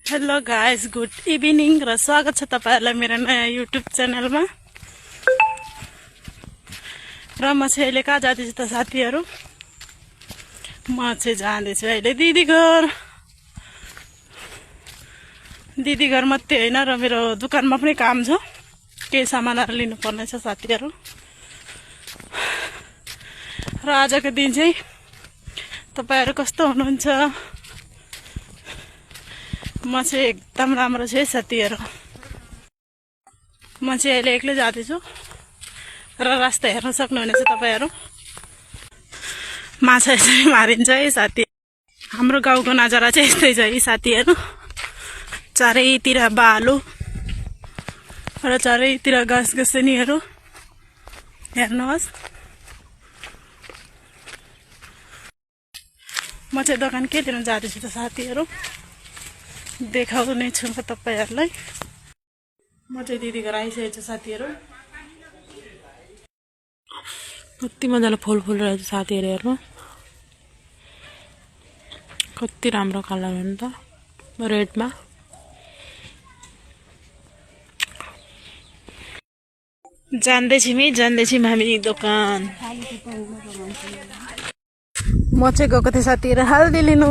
Hello guys, good evening र स्वागत छ तपाईहरुलाई मेरो नयाँ युट्युब च्यानलमा। र म चाहिँ अहिले कहाँ जाँदैछु त साथीहरु? म चाहिँ जाँदैछु अहिले दिदी घर मात्रै हैन र मेरो दुकानमा पनि काम छ, केही सामानहरु लिनु पर्ने छ साथीहरु। र आजको दिन चाहिँ तपाईहरु कस्तो हुनुहुन्छ? म चाहिँ एकदम राम्रो छु साथीहरु। म चाहिँ अहिले एक्लै जाँदैछु र रास्ता हेर्न सक्नुहुनेछ तपाईहरु। माछा यसरी मारिन्छ है साथी। हाम्रो गाउँको नजारा चाहिँ यस्तै छ है साथीहरु। चारैतिर बालु र चारैतिर घाँस-घाँसनीहरु हेर्नुहोस्। म चाहिँ दोकान के लिन जाँदैछु त साथीहरु, देखाउने छु म तपाईहरुलाई। म चाहिँ दिदी घर आइसकेको छु साथीहरु। कति मजाले फुल रहेछ साथीहरु, हेर्नु कति राम्रो कलर हो नि त, रेडमा। जान्दैछौँ हामी दोकान। म चाहिँ गएको थिएँ साथीहरु हल्दी लिनु।